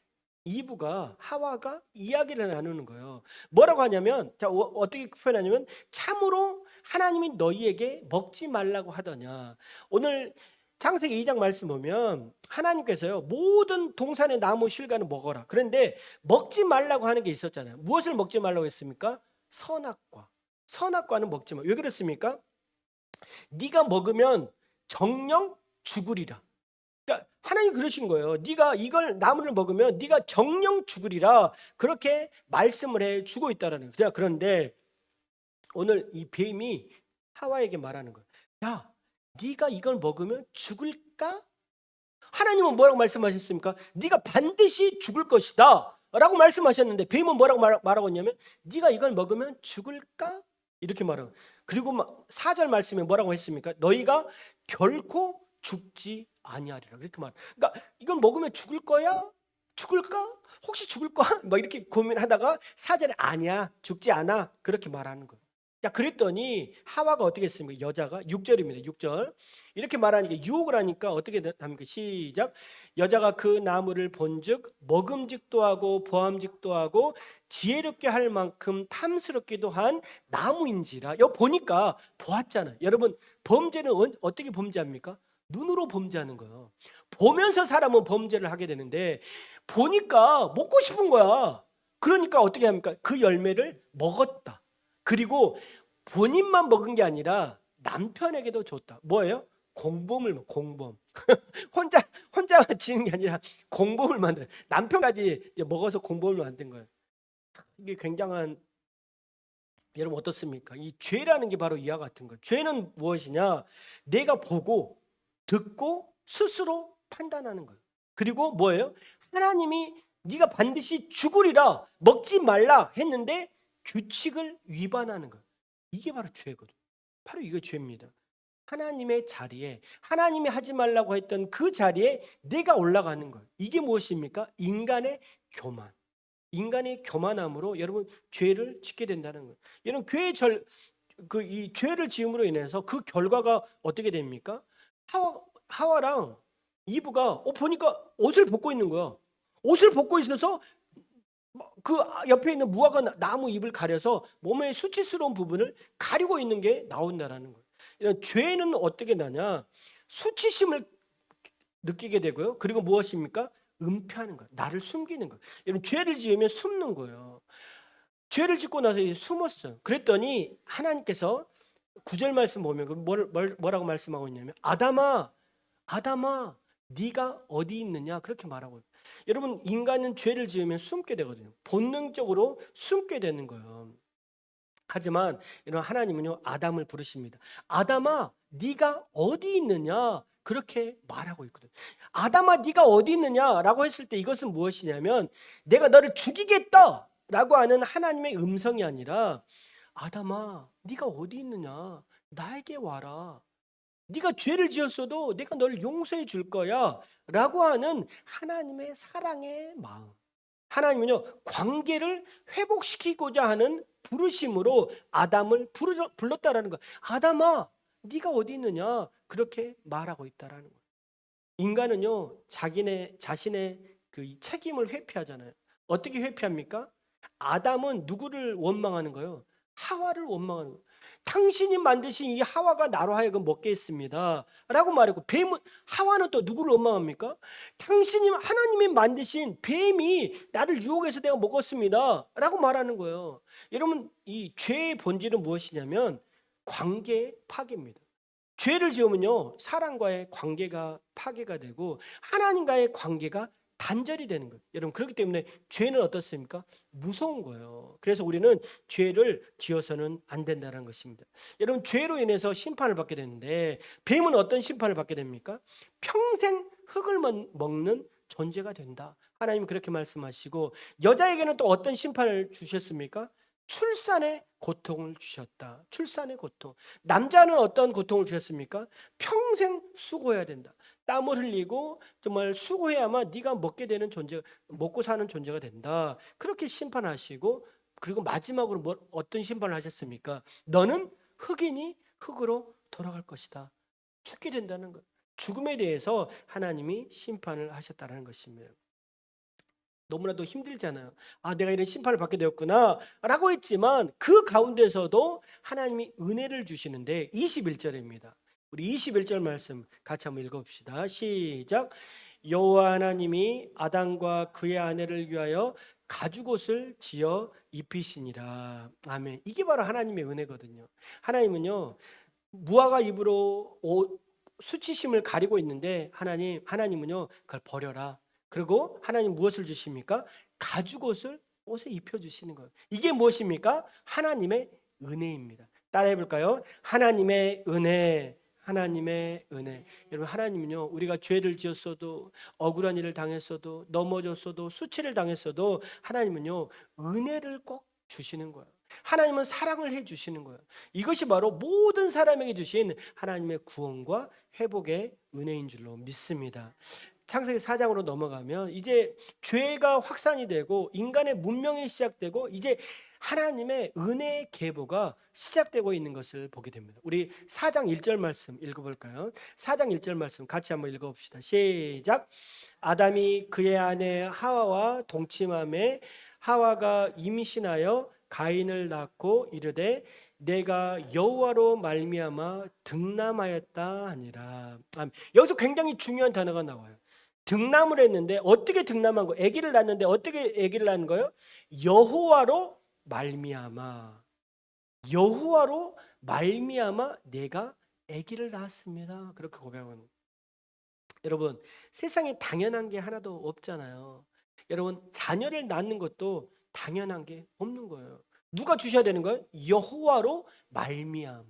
[SPEAKER 1] 이브가, 하와가 이야기를 나누는 거예요. 뭐라고 하냐면, 자, 어떻게 표현하냐면, 참으로 하나님이 너희에게 먹지 말라고 하더냐. 오늘 창세기 2장 말씀 보면 하나님께서요, 모든 동산의 나무 실과는 먹어라. 그런데 먹지 말라고 하는 게 있었잖아요. 무엇을 먹지 말라고 했습니까? 선악과는 먹지 마. 왜 그랬습니까? 네가 먹으면 정령 죽으리라. 그러니까 하나님 그러신 거예요. 네가 이걸 나무를 먹으면 네가 정령 죽으리라. 그렇게 말씀을 해 주고 있다라는 거예요. 그런데 오늘 이 뱀이 하와에게 말하는 거예요. 야, 네가 이걸 먹으면 죽을까? 하나님은 뭐라고 말씀하셨습니까? 네가 반드시 죽을 것이다 라고 말씀하셨는데 뱀은 뭐라고 말하고 있냐면 네가 이걸 먹으면 죽을까? 이렇게 말하고, 그리고 4절 말씀에 뭐라고 했습니까? 너희가 결코 죽지 아니하리라. 그렇게 말. 그러니까 이건 먹으면 죽을 거야? 죽을까? 혹시 죽을까? 막 이렇게 고민하다가 4절에 아니야, 죽지 않아, 그렇게 말하는 거예요. 자, 그랬더니 하와가 어떻게 했습니까? 여자가 6절입니다. 6절 이렇게 말하니까, 유혹을 하니까 어떻게 합니까? 시작. 여자가 그 나무를 본즉 먹음직도 하고 보암직도 하고 지혜롭게 할 만큼 탐스럽기도 한 나무인지라. 여기 보니까 보았잖아요. 여러분, 범죄는 어떻게 범죄합니까? 눈으로 범죄하는 거예요. 보면서 사람은 범죄를 하게 되는데 보니까 먹고 싶은 거야. 그러니까 어떻게 합니까? 그 열매를 먹었다. 그리고 본인만 먹은 게 아니라 남편에게도 줬다. 뭐예요? 공범. 혼자 지는 게 아니라 공범을 만들어. 남편까지 먹어서 공범을 만든 거예요. 이게 굉장한, 여러분 어떻습니까? 이 죄라는 게 바로 이와 같은 거예요. 죄는 무엇이냐? 내가 보고 듣고 스스로 판단하는 거예요. 그리고 뭐예요? 하나님이 네가 반드시 죽으리라, 먹지 말라 했는데 규칙을 위반하는 거예요. 이게 바로 죄거든요. 바로 이게 죄입니다. 하나님의 자리에, 하나님이 하지 말라고 했던 그 자리에 내가 올라가는 거예요. 이게 무엇입니까? 인간의 교만. 인간의 교만함으로 여러분 죄를 짓게 된다는 거예요. 여러분 이 죄를 지음으로 인해서 그 결과가 어떻게 됩니까? 하와랑 이브가 보니까 옷을 벗고 있는 거야. 옷을 벗고 있어서 그 옆에 있는 무화과 나무 잎을 가려서 몸의 수치스러운 부분을 가리고 있는 게 나온다라는 거예요. 이런 죄는 어떻게 나냐? 수치심을 느끼게 되고요. 그리고 무엇입니까? 은폐하는 거예요. 나를 숨기는 거예요. 여러분, 죄를 지으면 숨는 거예요. 죄를 짓고 나서 이제 숨었어요. 그랬더니 하나님께서 9절 말씀 보면 뭐라고 말씀하고 있냐면 아담아 네가 어디 있느냐, 그렇게 말하고 있어요. 여러분, 인간은 죄를 지으면 숨게 되거든요. 본능적으로 숨게 되는 거예요. 하지만 이런 하나님은요, 아담을 부르십니다. 아담아 네가 어디 있느냐, 그렇게 말하고 있거든요. 아담아 네가 어디 있느냐라고 했을 때 이것은 무엇이냐면 내가 너를 죽이겠다라고 하는 하나님의 음성이 아니라 아담아 네가 어디 있느냐, 나에게 와라. 네가 죄를 지었어도 내가 너를 용서해 줄 거야 라고 하는 하나님의 사랑의 마음, 하나님은요 관계를 회복시키고자 하는 부르심으로 아담을 불렀다라는 거예요. 아담아, 네가 어디 있느냐? 그렇게 말하고 있다라는 거예요. 인간은요 자신의 그 책임을 회피하잖아요. 어떻게 회피합니까? 아담은 누구를 원망하는 거예요? 하와를 원망하는 거예요. 당신이 만드신 이 하와가 나로 하여금 먹게 했습니다 라고 말했고, 뱀은, 하와는 또 누구를 원망합니까? 당신이, 하나님이 만드신 뱀이 나를 유혹해서 내가 먹었습니다 라고 말하는 거예요. 여러분, 이 죄의 본질은 무엇이냐면 관계 파괴입니다. 죄를 지으면요 사람과의 관계가 파괴가 되고 하나님과의 관계가 단절이 되는 거예요. 여러분, 그렇기 때문에 죄는 어떻습니까? 무서운 거예요. 그래서 우리는 죄를 지어서는 안 된다는 것입니다. 여러분, 죄로 인해서 심판을 받게 되는데 뱀은 어떤 심판을 받게 됩니까? 평생 흙을 먹는 존재가 된다. 하나님은 그렇게 말씀하시고, 여자에게는 또 어떤 심판을 주셨습니까? 출산의 고통을 주셨다. 출산의 고통. 남자는 어떤 고통을 주셨습니까? 평생 수고해야 된다. 땀을 흘리고 정말 수고해야만 네가 먹게 되는 존재, 먹고 사는 존재가 된다. 그렇게 심판하시고, 그리고 마지막으로 어떤 심판을 하셨습니까? 너는 흙이니 흙으로 돌아갈 것이다. 죽게 된다는 것. 죽음에 대해서 하나님이 심판을 하셨다는 것입니다. 너무나도 힘들잖아요. 아, 내가 이런 심판을 받게 되었구나 라고 했지만 그 가운데서도 하나님이 은혜를 주시는데 21절입니다. 우리 21절 말씀 같이 한번 읽어봅시다. 시작. 여호와 하나님이 아담과 그의 아내를 위하여 가죽옷을 지어 입히시니라. 아멘. 이게 바로 하나님의 은혜거든요. 하나님은요 무화과 잎으로 수치심을 가리고 있는데 하나님은요 그걸 버려라. 그리고 하나님 무엇을 주십니까? 가죽옷을 옷에 입혀주시는 거예요. 이게 무엇입니까? 하나님의 은혜입니다. 따라해 볼까요? 하나님의 은혜. 하나님의 은혜. 여러분, 하나님은요 우리가 죄를 지었어도, 억울한 일을 당했어도, 넘어졌어도, 수치를 당했어도 하나님은요 은혜를 꼭 주시는 거예요. 하나님은 사랑을 해 주시는 거예요. 이것이 바로 모든 사람에게 주신 하나님의 구원과 회복의 은혜인 줄로 믿습니다. 창세기 4장으로 넘어가면 이제 죄가 확산이 되고 인간의 문명이 시작되고 이제 하나님의 은혜의 계보가 시작되고 있는 것을 보게 됩니다. 우리 4장 1절 말씀 읽어볼까요? 4장 1절 말씀 같이 한번 읽어봅시다. 시작. 아담이 그의 아내 하와와 동침함에 하와가 임신하여 가인을 낳고 이르되 내가 여호와로 말미암아 등남하였다 하니라. 여기서 굉장히 중요한 단어가 나와요. 등남을 했는데 어떻게 등남한 거예요? 아기를 낳는데 어떻게 아기를 낳는 거예요? 여호와로 말미암아. 여호와로 말미암아 내가 아기를 낳았습니다. 그렇게 고백하는 거예요. 여러분, 세상에 당연한 게 하나도 없잖아요. 여러분, 자녀를 낳는 것도 당연한 게 없는 거예요. 누가 주셔야 되는 거예요? 여호와로 말미암아.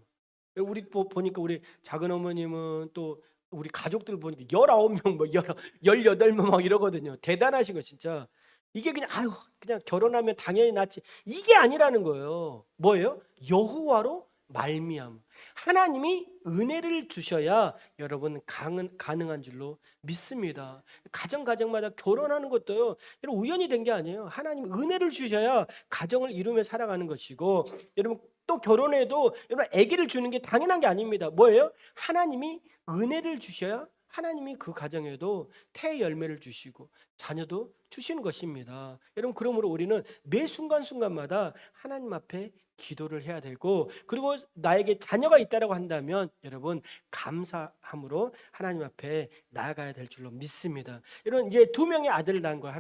[SPEAKER 1] 우리 보니까 우리 작은 어머님은 또 우리 가족들 보니까 19명 뭐 18명 막 이러거든요. 대단하신 거 진짜. 이게 그냥 아유 그냥 결혼하면 당연히 낳지, 이게 아니라는 거예요. 뭐예요? 여호와로 말미암아. 하나님이 은혜를 주셔야 여러분 가능한 줄로 믿습니다. 가정마다 결혼하는 것도요 여러분 우연히 된 게 아니에요. 하나님 은혜를 주셔야 가정을 이루며 살아가는 것이고, 여러분 또 결혼해도 여러분 아기를 주는 게 당연한 게 아닙니다. 뭐예요? 하나님이 은혜를 주셔야 하나님이 그 가정에도 태 열매를 주시고 자녀도 주시는 것입니다. 여러분, 그러므로 우리는 매 순간순간마다 하나님 앞에 기도를 해야 되고, 그리고 나에게 자녀가 있다라고 한다면 여러분 감사함으로 하나님 앞에 나아가야 될 줄로 믿습니다. 여러분, 이제 2명의 아들을 낳은 거예요.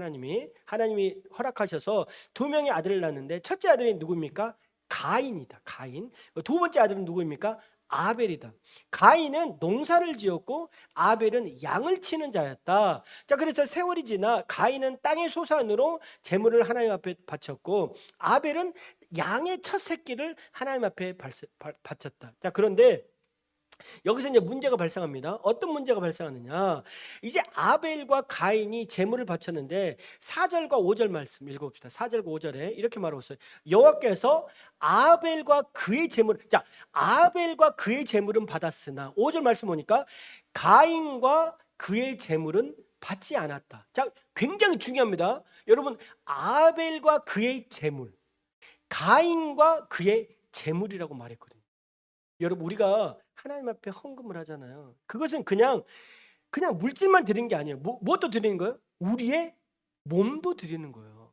[SPEAKER 1] 하나님이 허락하셔서 2명의 아들을 낳았는데 첫째 아들이 누구입니까? 가인이다. 가인. 두 번째 아들은 누구입니까? 아벨이다. 가인은 농사를 지었고 아벨은 양을 치는 자였다. 자, 그래서 세월이 지나 가인은 땅의 소산으로 제물을 하나님 앞에 바쳤고 아벨은 양의 첫 새끼를 하나님 앞에 바쳤다. 자, 그런데 여기서 이제 문제가 발생합니다. 어떤 문제가 발생하느냐? 이제 아벨과 가인이 제물을 바쳤는데 4절과 5절 말씀 읽어봅시다. 4절과 5절에 이렇게 말하고 있어요. 여호와께서 아벨과 그의 제물, 자, 아벨과 그의 제물은 받았으나 5절 말씀 보니까 가인과 그의 제물은 받지 않았다. 자, 굉장히 중요합니다. 여러분, 아벨과 그의 재물, 가인과 그의 재물이라고 말했거든요. 여러분, 우리가 하나님 앞에 헌금을 하잖아요. 그것은 그냥 물질만 드리는 게 아니에요. 무엇도 드리는 거예요? 우리의 몸도 드리는 거예요.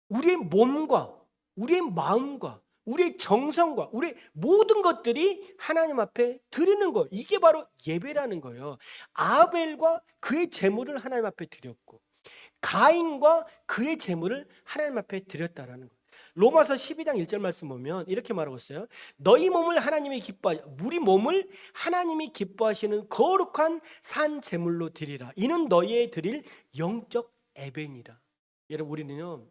[SPEAKER 1] 우리의 몸과 우리의 마음과 우리의 정성과 우리의 모든 것들이 하나님 앞에 드리는 거예요. 이게 바로 예배라는 거예요. 아벨과 그의 재물을 하나님 앞에 드렸고, 가인과 그의 재물을 하나님 앞에 드렸다라는 거예요. 로마서 12장 1절 말씀 보면 이렇게 말하고 있어요. 너희 몸을 하나님이 우리 몸을 하나님이 기뻐하시는 거룩한 산 제물로 드리라. 이는 너희의 드릴 영적 예배니라. 여러분, 우리는요,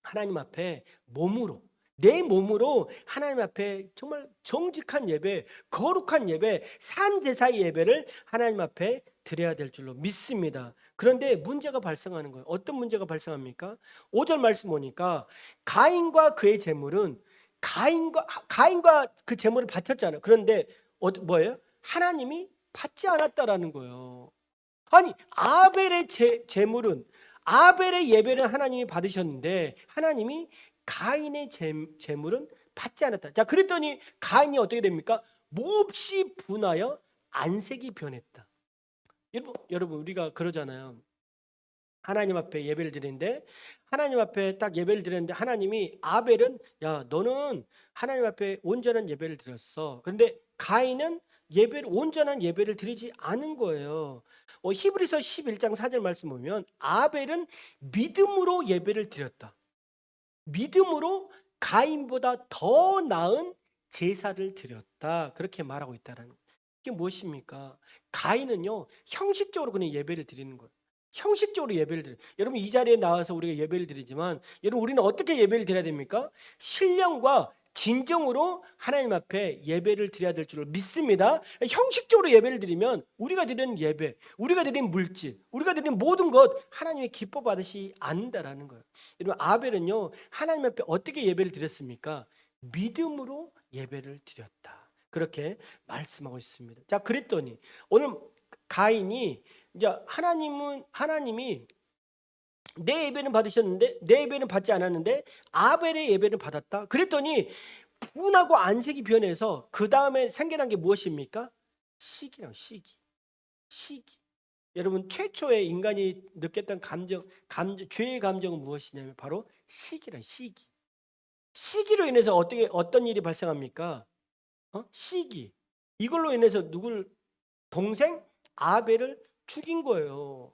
[SPEAKER 1] 하나님 앞에 몸으로, 내 몸으로 하나님 앞에 정말 정직한 예배, 거룩한 예배, 산 제사의 예배를 하나님 앞에 드려야 될 줄로 믿습니다. 그런데 문제가 발생하는 거예요. 어떤 문제가 발생합니까? 5절 말씀 보니까 가인과 그의 재물은 가인과 그 재물을 바쳤잖아요. 그런데 뭐예요? 하나님이 받지 않았다라는 거예요. 아니, 아벨의 재물은, 아벨의 예배를 하나님이 받으셨는데 하나님이 가인의 재물은 받지 않았다. 자, 그랬더니 가인이 어떻게 됩니까? 몹시 분하여 안색이 변했다. 여러분, 우리가 그러잖아요. 하나님 앞에 예배를 드리는데, 하나님 앞에 딱 예배를 드렸는데 하나님이, 아벨은 야, 너는 하나님 앞에 온전한 예배를 드렸어. 그런데 가인은 온전한 예배를 드리지 않은 거예요. 히브리서 11장 4절 말씀 보면 아벨은 믿음으로 예배를 드렸다. 믿음으로 가인보다 더 나은 제사를 드렸다. 그렇게 말하고 있다라는 거예요. 이게 무엇입니까? 가인은요, 형식적으로 그냥 예배를 드리는 거예요. 형식적으로 예배를 드려요. 여러분, 이 자리에 나와서 우리가 예배를 드리지만, 여러분, 우리는 어떻게 예배를 드려야 됩니까? 신령과 진정으로 하나님 앞에 예배를 드려야 될 줄을 믿습니다. 형식적으로 예배를 드리면 우리가 드리는 예배, 우리가 드리는 물질, 우리가 드리는 모든 것 하나님이 기뻐 받으시 않는다라는 거예요. 여러분, 아벨은요, 하나님 앞에 어떻게 예배를 드렸습니까? 믿음으로 예배를 드렸다. 그렇게 말씀하고 있습니다. 자, 그랬더니 오늘 가인이, 이제 하나님이 내 예배는 받으셨는데, 내 예배는 받지 않았는데 아벨의 예배는 받았다. 그랬더니 분하고 안색이 변해서 그 다음에 생겨난 게 무엇입니까? 시기라고. 시기. 여러분, 최초의 인간이 느꼈던 죄의 감정은 무엇이냐면 바로 시기라. 시기로 인해서 어떤 일이 발생합니까? 시기. 이걸로 인해서 동생 아벨을 죽인 거예요.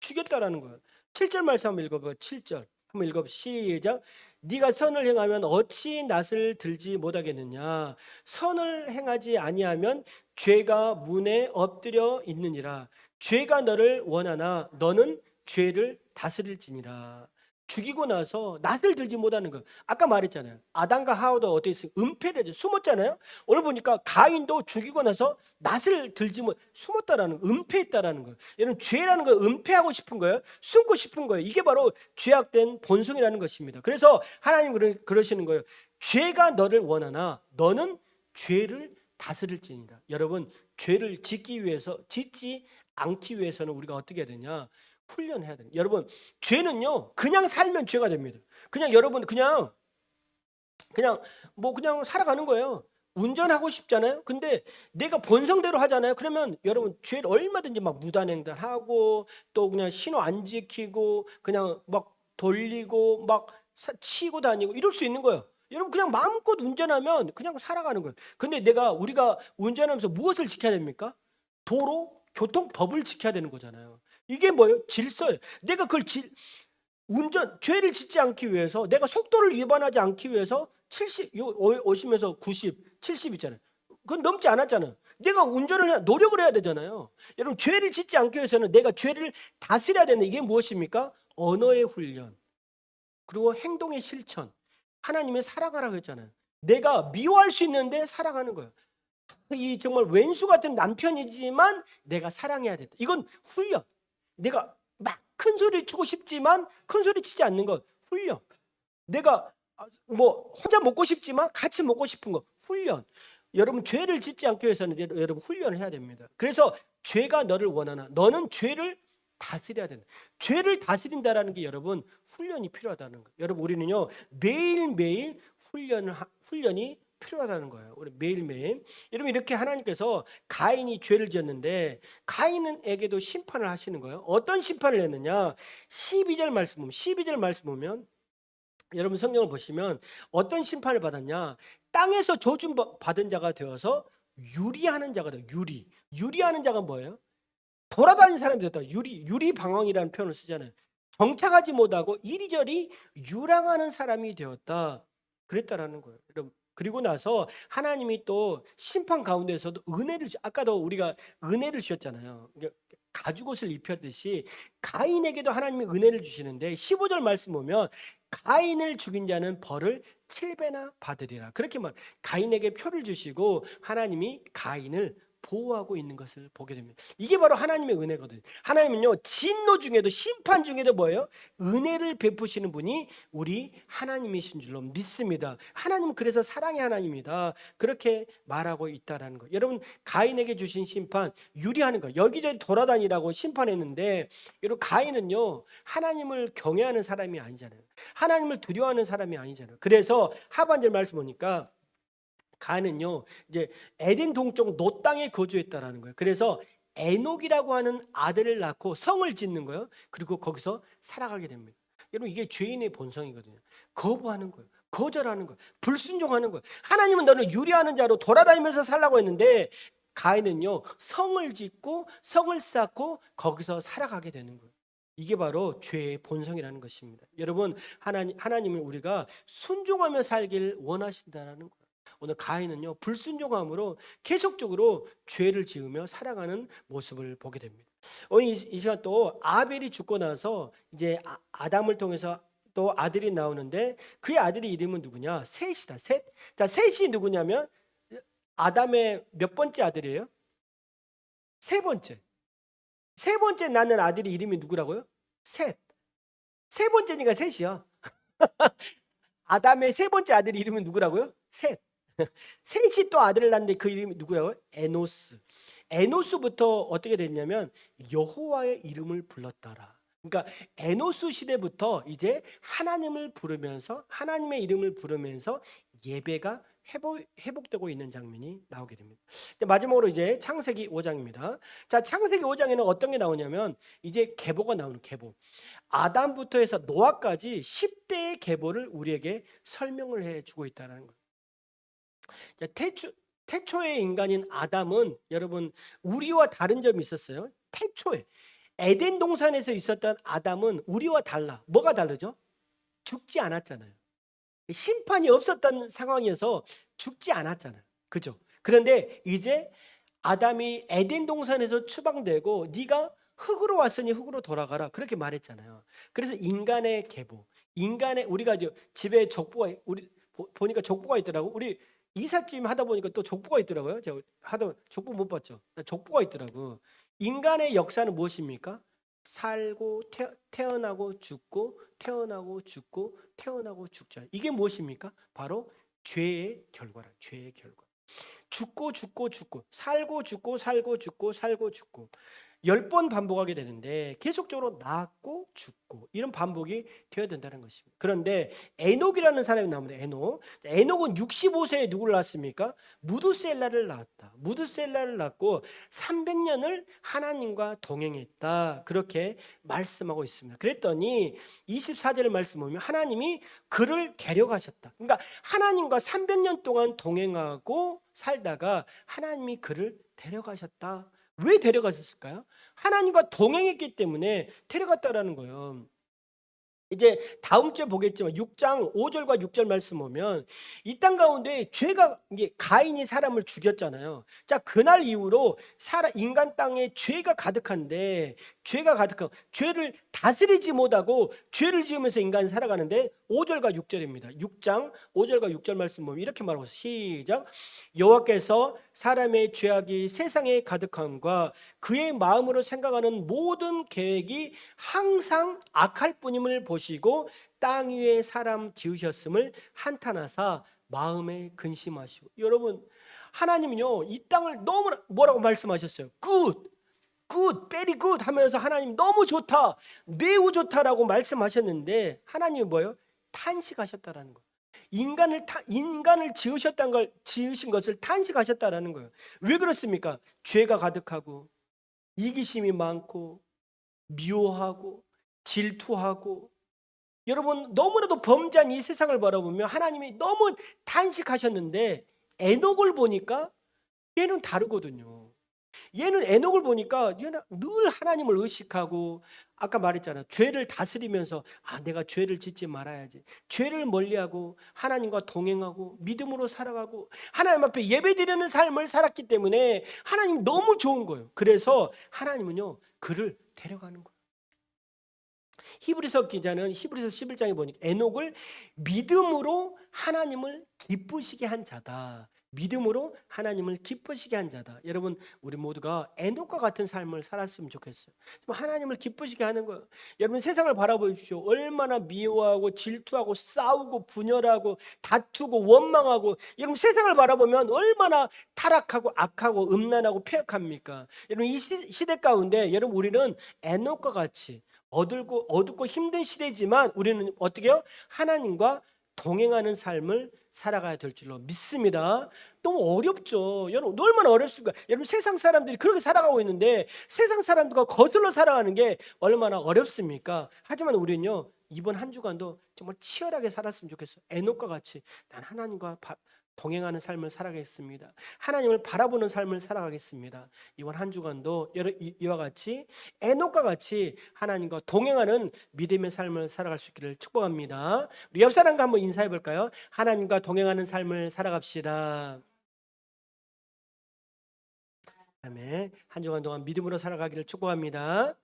[SPEAKER 1] 죽였다라는 거예요. 7절 말씀 한번 읽어봐요. 7절 한번 읽어봐. 시작. 네가 선을 행하면 어찌 낫을 들지 못하겠느냐. 선을 행하지 아니하면 죄가 문에 엎드려 있느니라. 죄가 너를 원하나 너는 죄를 다스릴지니라. 죽이고 나서 낫을 들지 못하는 거. 아까 말했잖아요. 아담과 하와도 어떻게 했어요? 은폐를 숨었잖아요. 오늘 보니까 가인도 죽이고 나서 낫을 들지 못, 숨었다라는 거, 은폐했다라는 거예요. 여러분, 죄라는 거 은폐하고 싶은 거예요. 숨고 싶은 거예요. 이게 바로 죄악된 본성이라는 것입니다. 그래서 하나님 그러시는 거예요. 죄가 너를 원하나 너는 죄를 다스릴지니라. 여러분, 죄를 짓지 않기 위해서는 우리가 어떻게 해야 되냐? 훈련해야 됩니다. 여러분, 죄는요, 그냥 살면 죄가 됩니다. 여러분 그냥 살아가는 거예요. 운전하고 싶잖아요. 근데 내가 본성대로 하잖아요. 그러면 여러분, 죄를 얼마든지 막 무단횡단하고 또 그냥 신호 안 지키고 그냥 막 돌리고 막 치고 다니고 이럴 수 있는 거예요. 여러분, 그냥 마음껏 운전하면 그냥 살아가는 거예요. 근데 우리가 운전하면서 무엇을 지켜야 됩니까? 도로 교통법을 지켜야 되는 거잖아요. 이게 뭐예요? 질서예요. 내가 죄를 짓지 않기 위해서, 내가 속도를 위반하지 않기 위해서 70, 오시면서 90, 70 있잖아요. 그건 넘지 않았잖아요. 내가 노력을 해야 되잖아요. 여러분, 죄를 짓지 않기 위해서는 내가 죄를 다스려야 되는, 이게 무엇입니까? 언어의 훈련, 그리고 행동의 실천. 하나님의 사랑하라고 했잖아요. 내가 미워할 수 있는데 사랑하는 거예요. 이 정말 왼수 같은 남편이지만 내가 사랑해야 된다. 이건 훈련. 내가 막 큰 소리 치고 싶지만 큰 소리 치지 않는 것, 훈련. 내가 혼자 먹고 싶지만 같이 먹고 싶은 것, 훈련. 여러분 죄를 짓지 않기 위해서는 여러분 훈련을 해야 됩니다. 그래서 죄가 너를 원하나 너는 죄를 다스려야 된다. 죄를 다스린다라는 게 여러분 훈련이 필요하다는 거예요. 여러분 우리는요 매일매일 훈련이 필요하다는 거예요. 우리 매일매일. 여러분 이렇게 하나님께서 가인이 죄를 지었는데 가인에게도 심판을 하시는 거예요. 어떤 심판을 했느냐? 12절 말씀 보면 여러분 성경을 보시면 어떤 심판을 받았냐? 땅에서 저주 받은 자가 되어서 유리하는 자가 돼. 유리하는 자가 뭐예요? 돌아다니는 사람이 됐다. 유리방황이라는 표현을 쓰잖아요. 정착하지 못하고 이리저리 유랑하는 사람이 되었다. 그랬다라는 거예요. 여러분 그리고 나서 하나님이 또 심판 가운데서도 아까도 우리가 은혜를 주셨잖아요. 가죽옷을 입혔듯이 가인에게도 하나님이 은혜를 주시는데 15절 말씀 보면 가인을 죽인 자는 벌을 7배나 받으리라. 그렇게 가인에게 표를 주시고 하나님이 가인을 보호하고 있는 것을 보게 됩니다. 이게 바로 하나님의 은혜거든요. 하나님은요 진노 중에도 심판 중에도 뭐예요? 은혜를 베푸시는 분이 우리 하나님이신 줄로 믿습니다. 하나님은 그래서 사랑의 하나님이다. 그렇게 말하고 있다라는 거. 여러분 가인에게 주신 심판 유리하는 거. 여기저기 돌아다니라고 심판했는데 여러분 가인은요 하나님을 경외하는 사람이 아니잖아요. 하나님을 두려워하는 사람이 아니잖아요. 그래서 하반절 말씀 보니까 가인은요 이제 에덴 동쪽 노 땅에 거주했다라는 거예요. 그래서 에녹이라고 하는 아들을 낳고 성을 짓는 거예요. 그리고 거기서 살아가게 됩니다. 여러분 이게 죄인의 본성이거든요. 거부하는 거예요. 거절하는 거예요. 불순종하는 거예요. 하나님은 너를 유리하는 자로 돌아다니면서 살라고 했는데 가인은요 성을 짓고 성을 쌓고 거기서 살아가게 되는 거예요. 이게 바로 죄의 본성이라는 것입니다. 여러분 하나님은 우리가 순종하며 살길 원하신다는 거예요. 오늘 가인은요 불순종함으로 계속적으로 죄를 지으며 살아가는 모습을 보게 됩니다. 오늘 이 시간 또 아벨이 죽고 나서 이제 아담을 통해서 또 아들이 나오는데 그의 아들의 이름은 누구냐? 셋이다. 셋. 자, 셋이 누구냐면 아담의 몇 번째 아들이에요? 세 번째. 세 번째 낳는 아들의 이름이 누구라고요? 셋. 세 번째니까 셋이야. 아담의 세 번째 아들의 이름은 누구라고요? 셋. 셋이 또 아들을 낳는데 그 이름이 누구라고요? 에노스. 에노스부터 어떻게 됐냐면 여호와의 이름을 불렀더라. 그러니까 에노스 시대부터 이제 하나님을 부르면서 하나님의 이름을 부르면서 예배가 회복되고 있는 장면이 나오게 됩니다. 마지막으로 이제 창세기 5장입니다. 자, 창세기 5장에는 어떤 게 나오냐면 이제 계보가 나오는 계보. 아담부터 해서 노아까지 10대의 계보를 우리에게 설명을 해주고 있다는 거예요. 자, 태초의 인간인 아담은 여러분 우리와 다른 점이 있었어요. 태초에 에덴 동산에서 있었던 아담은 우리와 달라. 뭐가 다르죠? 죽지 않았잖아요. 심판이 없었던 상황이어서 죽지 않았잖아요. 그죠? 그런데 이제 아담이 에덴 동산에서 추방되고 네가 흙으로 왔으니 흙으로 돌아가라. 그렇게 말했잖아요. 그래서 인간의 계보. 우리가 집에 족보가 우리 보니까 족보가 있더라고. 우리 이삿짐 하다 보니까 또 족보가 있더라고요. 제가 족보 못 봤죠. 족보가 있더라고. 인간의 역사는 무엇입니까? 살고 태어나고 죽고 태어나고 죽고 태어나고 죽자. 이게 무엇입니까? 바로 죄의 결과라. 죄의 결과. 죽고 살고 죽고 살고 죽고 살고 죽고 10번 반복하게 되는데 계속적으로 낳고 죽고 이런 반복이 되어야 된다는 것입니다. 그런데 에녹이라는 사람이 나옵니다. 에녹은 65세에 누구를 낳았습니까? 무드셀라를 낳았다. 무드셀라를 낳고 300년을 하나님과 동행했다. 그렇게 말씀하고 있습니다. 그랬더니 24절의 말씀 보면 하나님이 그를 데려가셨다. 그러니까 하나님과 300년 동안 동행하고 살다가 하나님이 그를 데려가셨다. 왜 데려가셨을까요? 하나님과 동행했기 때문에 데려갔다라는 거예요. 이제 다음 주에 보겠지만 6장 5절과 6절 말씀 보면 이 땅 가운데 죄가 이제 가인이 사람을 죽였잖아요. 자, 그날 이후로 인간 땅에 죄가 가득한데 죄를 다스리지 못하고 죄를 지으면서 인간이 살아가는데 5절과 6절입니다. 6장 5절과 6절 말씀 보면 이렇게 말하고 시작. 여호와께서 사람의 죄악이 세상에 가득함과 그의 마음으로 생각하는 모든 계획이 항상 악할 뿐임을 보시고 땅 위에 사람 지으셨음을 한탄하사 마음에 근심하시고. 여러분 하나님은요 이 땅을 너무 뭐라고 말씀하셨어요? 굿, 굿, 베리 굿 하면서 하나님 너무 좋다, 매우 좋다라고 말씀하셨는데 하나님이 뭐예요? 탄식하셨다라는 거예요. 인간을 지으신 것을 탄식하셨다라는 거예요. 왜 그렇습니까? 죄가 가득하고 이기심이 많고 미워하고 질투하고, 여러분 너무나도 범죄한 이 세상을 바라보며 하나님이 너무 탄식하셨는데 에녹을 보니까 얘는 다르거든요. 얘는 에녹을 보니까 얘는 늘 하나님을 의식하고, 아까 말했잖아, 죄를 다스리면서 내가 죄를 짓지 말아야지, 죄를 멀리하고 하나님과 동행하고 믿음으로 살아가고 하나님 앞에 예배드리는 삶을 살았기 때문에 하나님 너무 좋은 거예요. 그래서 하나님은요 그를 데려가는 거예요. 히브리서 기자는 히브리서 11장에 보니까 에녹을 믿음으로 하나님을 기쁘시게 한 자다. 믿음으로 하나님을 기쁘시게 한 자다. 여러분 우리 모두가 에녹과 같은 삶을 살았으면 좋겠어요. 하나님을 기쁘시게 하는 거예요. 여러분 세상을 바라보십시오. 얼마나 미워하고 질투하고 싸우고 분열하고 다투고 원망하고, 여러분 세상을 바라보면 얼마나 타락하고 악하고 음란하고 폐역합니까? 여러분 이 시대 가운데 여러분 우리는 에녹과 같이 어둡고 힘든 시대지만 우리는 어떻게 해요? 하나님과 동행하는 삶을 살아가야 될 줄로 믿습니다. 너무 어렵죠. 여러분 얼마나 어렵습니까? 여러분 세상 사람들이 그렇게 살아가고 있는데 세상 사람들과 거슬러 살아가는 게 얼마나 어렵습니까? 하지만 우리는요 이번 한 주간도 정말 치열하게 살았으면 좋겠어요. 에녹과 같이 난 하나님과 동행하는 삶을 살아가겠습니다. 하나님을 바라보는 삶을 살아가겠습니다. 이번 한 주간도 이와 같이 에녹과 같이 하나님과 동행하는 믿음의 삶을 살아갈 수 있기를 축복합니다. 우리 옆 사람과 한번 인사해 볼까요? 하나님과 동행하는 삶을 살아갑시다. 아멘. 한 주간 동안 믿음으로 살아가기를 축복합니다.